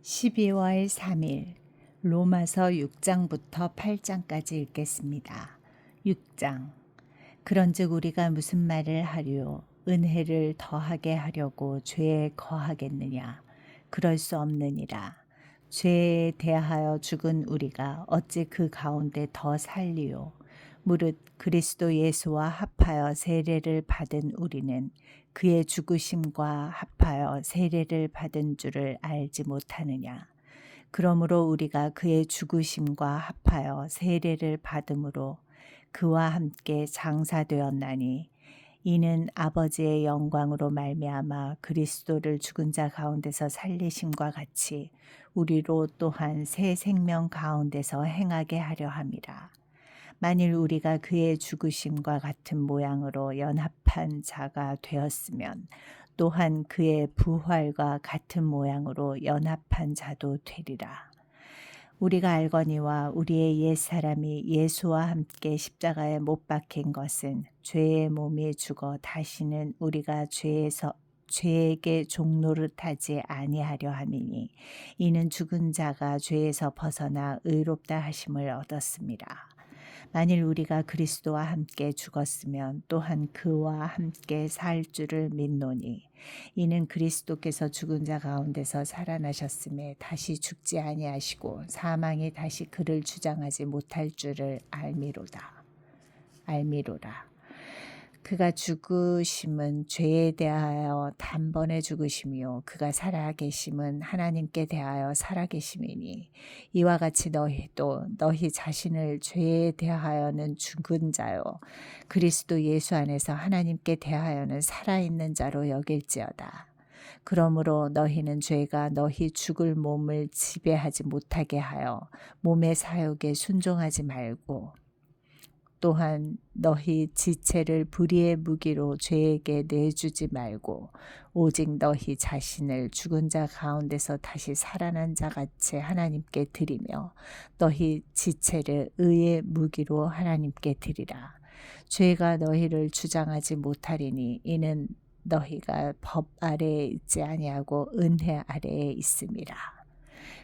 12월 3일 로마서 6장부터 8장까지 읽겠습니다. 6장. 그런즉 우리가 무슨 말을 하리요? 은혜를 더하게 하려고 죄에 거하겠느냐? 그럴 수 없느니라. 죄에 대하여 죽은 우리가 어찌 그 가운데 더 살리요? 무릇 그리스도 예수와 합하여 세례를 받은 우리는 그의 죽으심과 합하여 세례를 받은 줄을 알지 못하느냐. 그러므로 우리가 그의 죽으심과 합하여 세례를 받음으로 그와 함께 장사되었나니 이는 아버지의 영광으로 말미암아 그리스도를 죽은 자 가운데서 살리심과 같이 우리로 또한 새 생명 가운데서 행하게 하려 함이라. 만일 우리가 그의 죽으심과 같은 모양으로 연합한 자가 되었으면 또한 그의 부활과 같은 모양으로 연합한 자도 되리라. 우리가 알거니와 우리의 옛사람이 예수와 함께 십자가에 못 박힌 것은 죄의 몸이 죽어 다시는 우리가 죄에게 종노릇하지 아니하려 함이니 이는 죽은 자가 죄에서 벗어나 의롭다 하심을 얻었습니다. 만일 우리가 그리스도와 함께 죽었으면 또한 그와 함께 살 줄을 믿노니 이는 그리스도께서 죽은 자 가운데서 살아나셨음에 다시 죽지 아니하시고 사망이 다시 그를 주장하지 못할 줄을 알미로라. 그가 죽으심은 죄에 대하여 단번에 죽으심이요 그가 살아계심은 하나님께 대하여 살아계심이니 이와 같이 너희도 너희 자신을 죄에 대하여는 죽은 자요 그리스도 예수 안에서 하나님께 대하여는 살아있는 자로 여길지어다. 그러므로 너희는 죄가 너희 죽을 몸을 지배하지 못하게 하여 몸의 사욕에 순종하지 말고 또한 너희 지체를 불의의 무기로 죄에게 내주지 말고 오직 너희 자신을 죽은 자 가운데서 다시 살아난 자 같이 하나님께 드리며 너희 지체를 의의 무기로 하나님께 드리라. 죄가 너희를 주장하지 못하리니 이는 너희가 법 아래에 있지 아니하고 은혜 아래에 있음이라.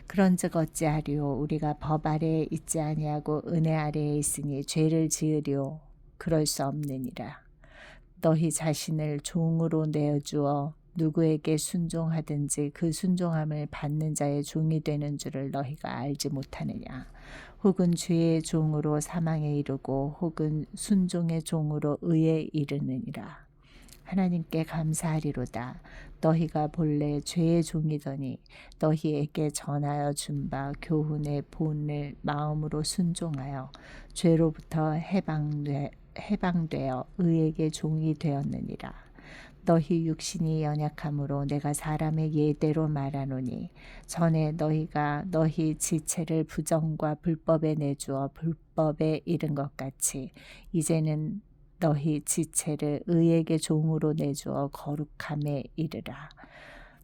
그런즉 어찌하리요? 우리가 법 아래에 있지 아니하고 은혜 아래에 있으니 죄를 지으리요? 그럴 수 없느니라. 너희 자신을 종으로 내어주어 누구에게 순종하든지 그 순종함을 받는 자의 종이 되는 줄을 너희가 알지 못하느냐. 혹은 죄의 종으로 사망에 이르고 혹은 순종의 종으로 의에 이르느니라. 하나님께 감사하리로다. 너희가 본래 죄의 종이더니 너희에게 전하여 준 바 교훈의 본을 마음으로 순종하여 죄로부터 해방되어 의에게 종이 되었느니라. 너희 육신이 연약함으로 내가 사람의 예대로 말하노니 전에 너희가 너희 지체를 부정과 불법에 내주어 불법에 이른 것 같이 이제는 너희 지체를 의에게 종으로 내주어 거룩함에 이르라.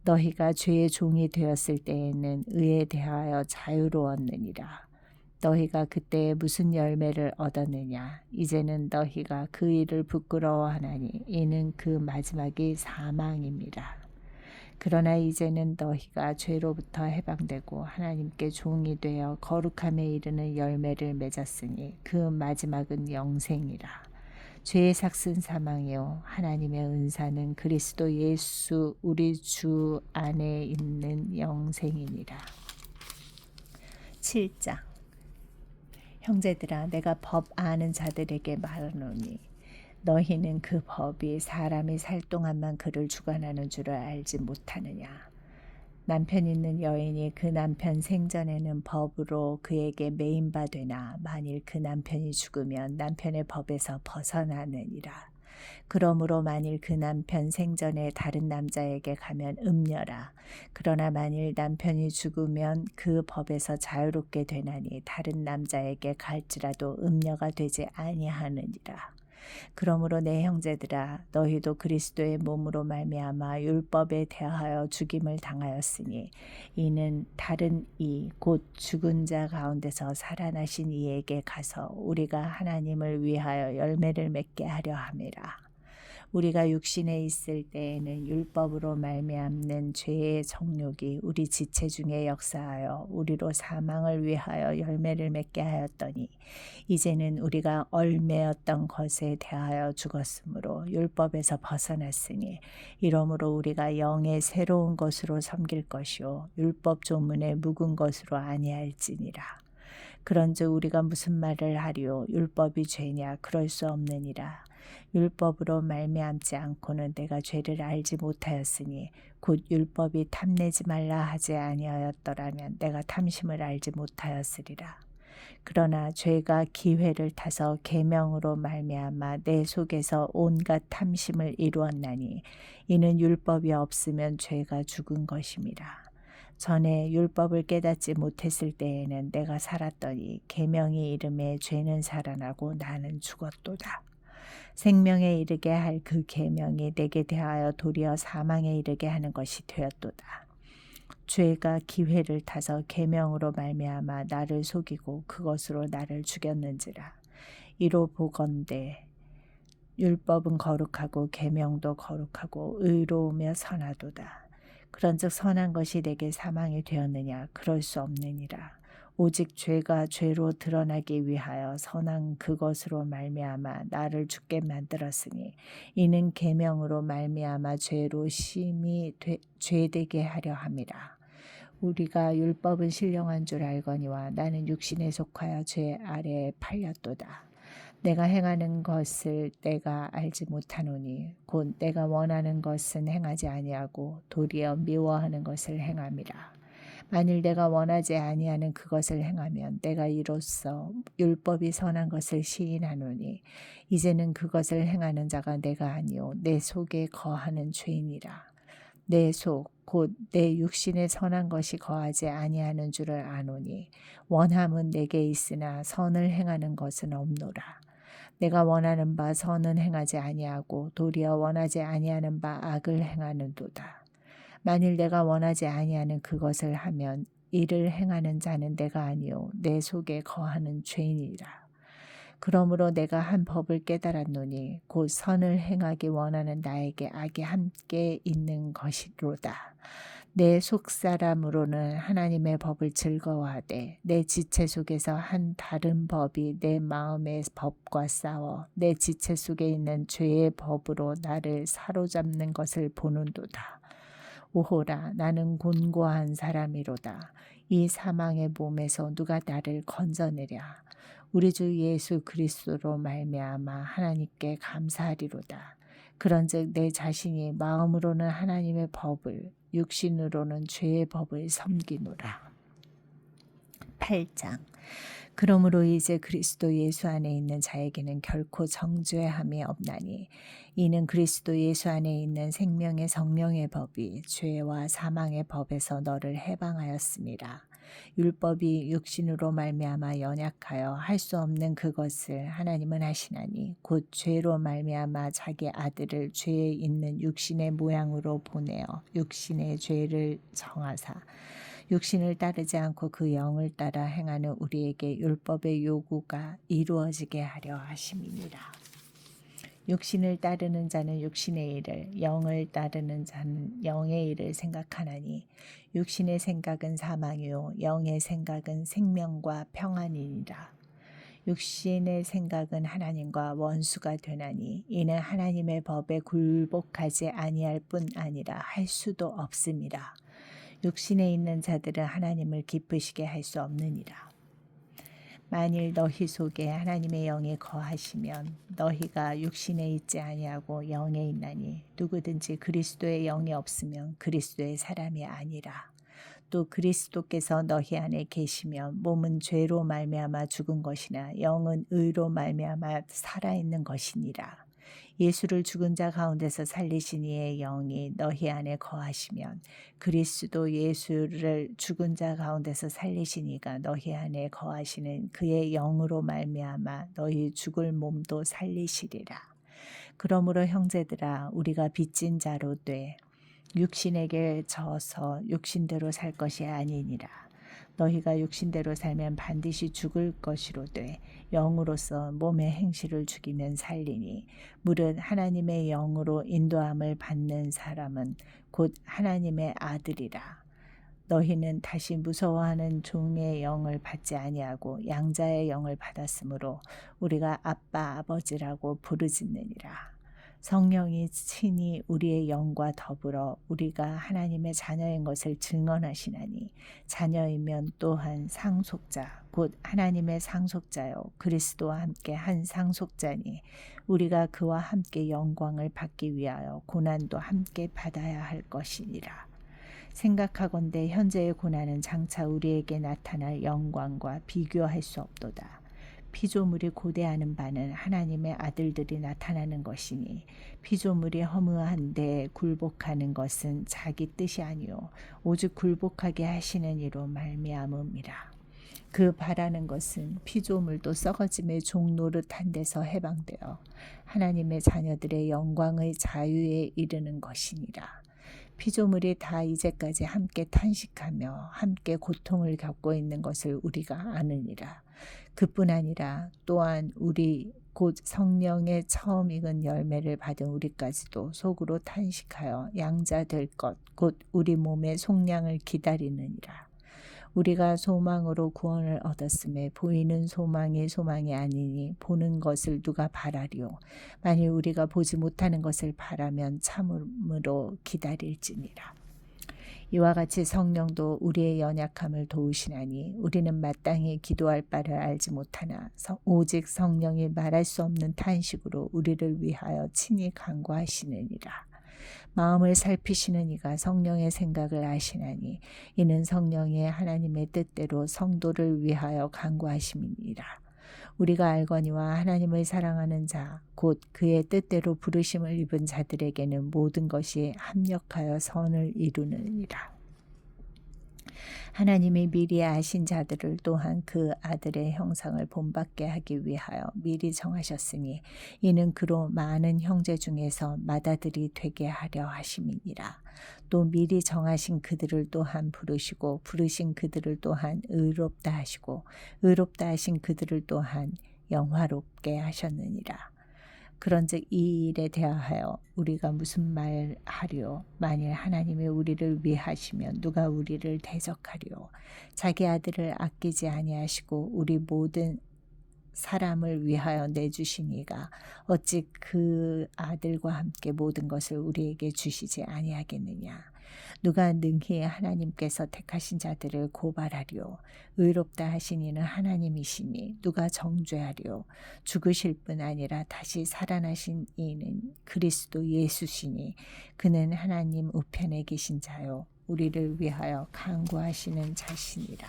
너희가 죄의 종이 되었을 때에는 의에 대하여 자유로웠느니라. 너희가 그때에 무슨 열매를 얻었느냐? 이제는 너희가 그 일을 부끄러워하나니 이는 그 마지막이 사망입니다. 그러나 이제는 너희가 죄로부터 해방되고 하나님께 종이 되어 거룩함에 이르는 열매를 맺었으니 그 마지막은 영생이라. 죄의 삭은 사망이요 하나님의 은사는 그리스도 예수 우리 주 안에 있는 영생이니라. 7장. 형제들아 내가 법 아는 자들에게 말하노니 너희는 그 법이 사람이 살 동안만 그를 주관하는 줄을 알지 못하느냐. 남편 있는 여인이 그 남편 생전에는 법으로 그에게 매인바 되나 만일 그 남편이 죽으면 남편의 법에서 벗어나느니라. 그러므로 만일 그 남편 생전에 다른 남자에게 가면 음녀라. 그러나 만일 남편이 죽으면 그 법에서 자유롭게 되나니 다른 남자에게 갈지라도 음녀가 되지 아니하느니라. 그러므로 내 형제들아 너희도 그리스도의 몸으로 말미암아 율법에 대하여 죽임을 당하였으니 이는 다른 이 곧 죽은 자 가운데서 살아나신 이에게 가서 우리가 하나님을 위하여 열매를 맺게 하려 함이라. 우리가 육신에 있을 때에는 율법으로 말미암는 죄의 정욕이 우리 지체 중에 역사하여 우리로 사망을 위하여 열매를 맺게 하였더니 이제는 우리가 얼매였던 것에 대하여 죽었으므로 율법에서 벗어났으니 이러므로 우리가 영의 새로운 것으로 섬길 것이요 율법 조문에 묵은 것으로 아니할지니라. 그런즉 우리가 무슨 말을 하리요 율법이 죄냐 그럴 수 없느니라. 율법으로 말미암지 않고는 내가 죄를 알지 못하였으니 곧 율법이 탐내지 말라 하지 아니하였더라면 내가 탐심을 알지 못하였으리라. 그러나 죄가 기회를 타서 계명으로 말미암아 내 속에서 온갖 탐심을 이루었나니 이는 율법이 없으면 죄가 죽은 것임이라. 전에 율법을 깨닫지 못했을 때에는 내가 살았더니 계명이 이름에 죄는 살아나고 나는 죽었도다. 생명에 이르게 할 그 계명이 내게 대하여 도리어 사망에 이르게 하는 것이 되었도다. 죄가 기회를 타서 계명으로 말미암아 나를 속이고 그것으로 나를 죽였는지라. 이로 보건대 율법은 거룩하고 계명도 거룩하고 의로우며 선하도다. 그런즉 선한 것이 내게 사망이 되었느냐 그럴 수 없느니라. 오직 죄가 죄로 드러나기 위하여 선한 그것으로 말미암아 나를 죽게 만들었으니 이는 계명으로 말미암아 죄로 심히 죄되게 하려 함이라. 우리가 율법은 신령한 줄 알거니와 나는 육신에 속하여 죄 아래에 팔렸도다. 내가 행하는 것을 내가 알지 못하노니 곧 내가 원하는 것은 행하지 아니하고 도리어 미워하는 것을 행함이라. 만일 내가 원하지 아니하는 그것을 행하면 내가 이로써 율법이 선한 것을 시인하노니 이제는 그것을 행하는 자가 내가 아니요 내 속에 거하는 죄이니라. 내 속 곧 내 육신에 선한 것이 거하지 아니하는 줄을 아노니 원함은 내게 있으나 선을 행하는 것은 없노라. 내가 원하는 바 선은 행하지 아니하고 도리어 원하지 아니하는 바 악을 행하는도다. 만일 내가 원하지 아니하는 그것을 하면 이를 행하는 자는 내가 아니요 내 속에 거하는 죄인이라. 그러므로 내가 한 법을 깨달았노니 곧 선을 행하기 원하는 나에게 악이 함께 있는 것이로다. 내 속사람으로는 하나님의 법을 즐거워하되 내 지체 속에서 한 다른 법이 내 마음의 법과 싸워 내 지체 속에 있는 죄의 법으로 나를 사로잡는 것을 보는도다. 오호라 나는 곤고한 사람이로다. 이 사망의 몸에서 누가 나를 건져내랴. 우리 주 예수 그리스도로 말미암아 하나님께 감사하리로다. 그런즉 내 자신이 마음으로는 하나님의 법을 육신으로는 죄의 법을 섬기노라. 8장. 그러므로 이제 그리스도 예수 안에 있는 자에게는 결코 정죄함이 없나니 이는 그리스도 예수 안에 있는 생명의 성령의 법이 죄와 사망의 법에서 너를 해방하였습니다. 율법이 육신으로 말미암아 연약하여 할 수 없는 그것을 하나님은 하시나니 곧 죄로 말미암아 자기 아들을 죄에 있는 육신의 모양으로 보내어 육신의 죄를 정하사 육신을 따르지 않고 그 영을 따라 행하는 우리에게 율법의 요구가 이루어지게 하려 하심이니라. 육신을 따르는 자는 육신의 일을, 영을 따르는 자는 영의 일을 생각하나니 육신의 생각은 사망이요 영의 생각은 생명과 평안이니라. 육신의 생각은 하나님과 원수가 되나니 이는 하나님의 법에 굴복하지 아니할 뿐 아니라 할 수도 없습니다. 육신에 있는 자들은 하나님을 기쁘시게 할 수 없느니라. 만일 너희 속에 하나님의 영이 거하시면 너희가 육신에 있지 아니하고 영에 있나니 누구든지 그리스도의 영이 없으면 그리스도의 사람이 아니라. 또 그리스도께서 너희 안에 계시면 몸은 죄로 말미암아 죽은 것이나 영은 의로 말미암아 살아있는 것이니라. 예수를 죽은 자 가운데서 살리신 이의 영이 너희 안에 거하시면 그리스도 예수를 죽은 자 가운데서 살리신 이가 너희 안에 거하시는 그의 영으로 말미암아 너희 죽을 몸도 살리시리라. 그러므로 형제들아 우리가 빚진 자로 돼 육신에게 져서 육신대로 살 것이 아니니라. 너희가 육신대로 살면 반드시 죽을 것이로되 영으로서 몸의 행실을 죽이면 살리니 무릇 하나님의 영으로 인도함을 받는 사람은 곧 하나님의 아들이라. 너희는 다시 무서워하는 종의 영을 받지 아니하고 양자의 영을 받았으므로 우리가 아빠 아버지라고 부르짖느니라. 성령이 친히 우리의 영과 더불어 우리가 하나님의 자녀인 것을 증언하시나니 자녀이면 또한 상속자 곧 하나님의 상속자요 그리스도와 함께 한 상속자니 우리가 그와 함께 영광을 받기 위하여 고난도 함께 받아야 할 것이니라. 생각하건대 현재의 고난은 장차 우리에게 나타날 영광과 비교할 수 없도다. 피조물이 고대하는 바는 하나님의 아들들이 나타나는 것이니 피조물이 허무한데 굴복하는 것은 자기 뜻이 아니요 오직 굴복하게 하시는 이로 말미암음이라. 그 바라는 것은 피조물도 썩어짐의 종 노릇한 데서 해방되어 하나님의 자녀들의 영광의 자유에 이르는 것이니라. 피조물이 다 이제까지 함께 탄식하며 함께 고통을 겪고 있는 것을 우리가 아느니라. 그뿐 아니라 또한 우리 곧 성령의 처음 익은 열매를 받은 우리까지도 속으로 탄식하여 양자 될 것 곧 우리 몸의 속량을 기다리느니라. 우리가 소망으로 구원을 얻었음에 보이는 소망이 소망이 아니니 보는 것을 누가 바라리요. 만일 우리가 보지 못하는 것을 바라면 참음으로 기다릴지니라. 이와 같이 성령도 우리의 연약함을 도우시나니 우리는 마땅히 기도할 바를 알지 못하나 오직 성령이 말할 수 없는 탄식으로 우리를 위하여 친히 간구하시느니라. 마음을 살피시는 이가 성령의 생각을 아시나니 이는 성령이 하나님의 뜻대로 성도를 위하여 간구하심이니라. 우리가 알거니와 하나님을 사랑하는 자 곧 그의 뜻대로 부르심을 입은 자들에게는 모든 것이 합력하여 선을 이루느니라. 하나님이 미리 아신 자들을 또한 그 아들의 형상을 본받게 하기 위하여 미리 정하셨으니 이는 그로 많은 형제 중에서 맏아들이 되게 하려 하심이니라. 또 미리 정하신 그들을 또한 부르시고 부르신 그들을 또한 의롭다 하시고 의롭다 하신 그들을 또한 영화롭게 하셨느니라. 그런즉 이 일에 대하여 우리가 무슨 말하리요? 만일 하나님이 우리를 위하시면 누가 우리를 대적하리요? 자기 아들을 아끼지 아니하시고 우리 모든 사람을 위하여 내주신 이가 어찌 그 아들과 함께 모든 것을 우리에게 주시지 아니하겠느냐? 누가 능히 하나님께서 택하신 자들을 고발하리요? 의롭다 하신 이는 하나님이시니 누가 정죄하리요? 죽으실 뿐 아니라 다시 살아나신 이는 그리스도 예수시니 그는 하나님 우편에 계신 자요 우리를 위하여 간구하시는 자시니라.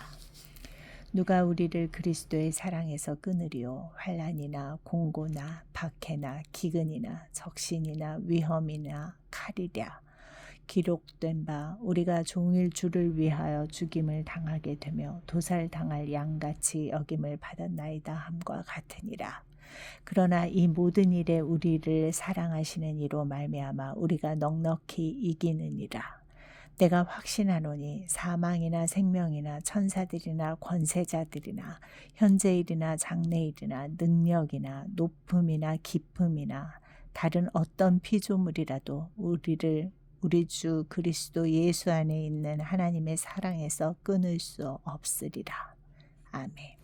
누가 우리를 그리스도의 사랑에서 끊으리요? 환난이나 공고나 박해나 기근이나 적신이나 위험이나 칼이랴. 기록된 바 우리가 종일 주를 위하여 죽임을 당하게 되며 도살당할 양같이 여김을 받았나이다 함과 같으니라. 그러나 이 모든 일에 우리를 사랑하시는 이로 말미암아 우리가 넉넉히 이기느니라. 내가 확신하노니 사망이나 생명이나 천사들이나 권세자들이나 현재일이나 장래일이나 능력이나 높음이나 깊음이나 다른 어떤 피조물이라도 우리를 우리 주 그리스도 예수 안에 있는 하나님의 사랑에서 끊을 수 없으리라. 아멘.